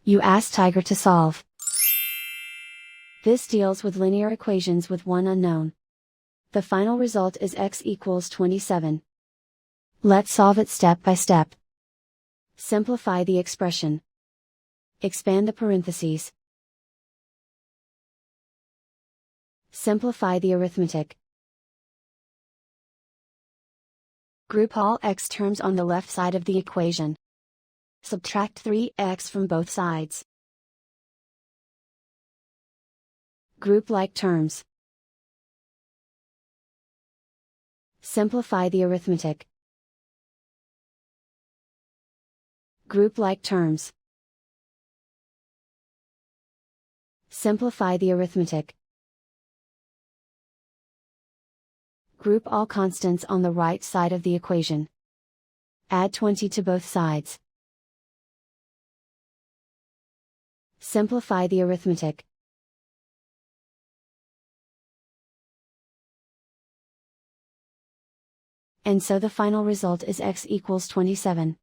You ask Tiger to solve. This deals with linear equations with one unknown. The final result is x equals 27. Let's solve it step by step. Simplify the expression. Expand the parentheses. Simplify the arithmetic. Group all x terms on the left side of the equation. Subtract 3x from both sides. Group like terms. Simplify the arithmetic. Group like terms. Simplify the arithmetic. Group all constants on the right side of the equation. Add 20 to both sides. Simplify the arithmetic. And so the final result is x equals 27.